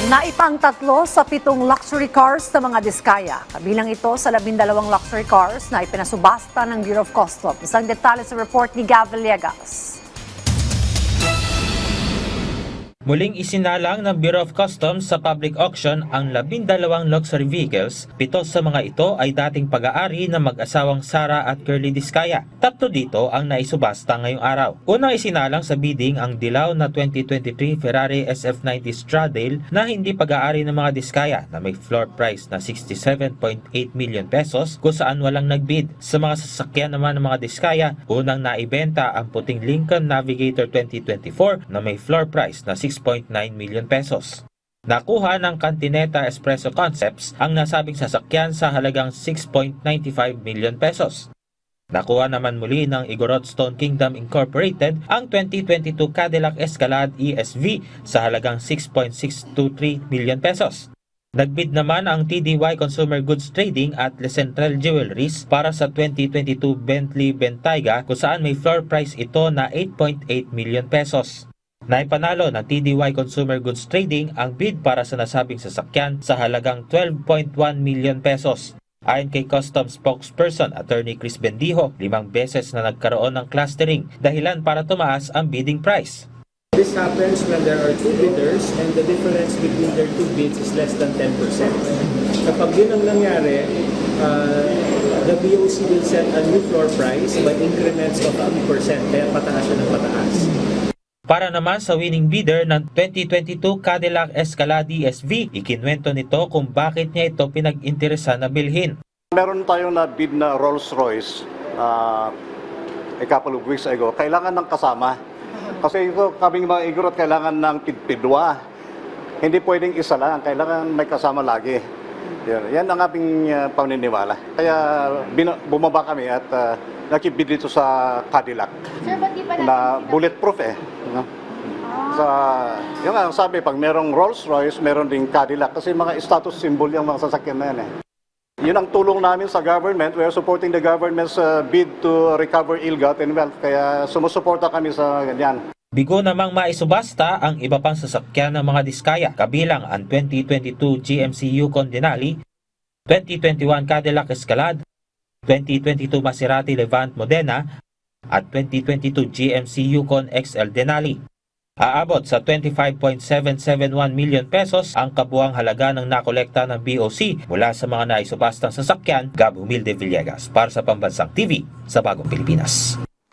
Naipangtatlo sa 7 luxury cars ng mga diskaya. Kabilang ito sa 12 luxury cars na ipinasubasta ng Bureau of Customs. Isang detalye sa report ni Gav Villegas. Muling isinalang ng Bureau of Customs sa public auction ang 12 luxury vehicles. 7 sa mga ito ay dating pag-aari ng mag-asawang Sara at Curly Diskaya. 3 dito ang naisubasta ngayong araw. Unang isinalang sa bidding ang dilaw na 2023 Ferrari SF90 Stradale na hindi pag-aari ng mga Diskaya na may floor price na 67.8 million pesos kung saan walang nagbid. Sa mga sasakyan naman ng mga Diskaya, unang naibenta ang puting Lincoln Navigator 2024 na may floor price na 6.9 million pesos. Nakuha ng Cantineta Espresso Concepts ang nasabing sasakyan sa halagang 6.95 million pesos. Nakuha naman muli ng Igorot Stone Kingdom Incorporated ang 2022 Cadillac Escalade ESV sa halagang 6.623 million pesos. Nagbid naman ang TDY Consumer Goods Trading at Le Central Jewelries para sa 2022 Bentley Bentayga kung saan may floor price ito na 8.8 million pesos. Naipanalo ng TDY Consumer Goods Trading ang bid para sa nasabing sasakyan sa halagang 12.1 million pesos. Ayon kay Customs spokesperson Attorney Chris Bendijo, 5 beses na nagkaroon ng clustering dahilan para tumaas ang bidding price. This happens when there are 2 bidders and the difference between their 2 bids is less than 10%. Kapag yun ang nangyari, the BOC will set a new floor price by increments of 2%, kaya pataas siya ng pataas. Para naman sa winning bidder ng 2022 Cadillac Escalade ESV, ikinwento nito kung bakit niya ito pinag-interesan na bilhin. Meron tayong na bid na Rolls-Royce a couple of weeks ago. Kailangan ng kasama. Kasi ito, kaming mga igorot, kailangan ng pidpidwa. Hindi pwedeng isa lang, kailangan may kasama lagi. Yan ang aming paniniwala. Kaya bumaba kami at nakibid dito sa Cadillac. Sir, ba't di pa Na bulletproof eh. No? Yung nga, sabi, pag merong Rolls-Royce, meron ding Cadillac. Kasi mga status symbol yung mga sasakyan na yan eh. Yun ang tulong namin sa government. We are supporting the government's bid to recover ill-gotten wealth. Kaya sumusuporta kami sa ganyan. Bigo namang maisubasta ang iba pang sasakyan ng mga Diskaya, kabilang ang 2022 GMC Yukon Denali, 2021 Cadillac Escalade, 2022 Maserati Levante Modena, at 2022 GMC Yukon XL Denali. Aabot sa 25.771 million pesos ang kabuang halaga ng nakolekta ng BOC mula sa mga naisubastang sasakyan. Gab Humilde Villegas para sa Pambansang TV sa Bagong Pilipinas.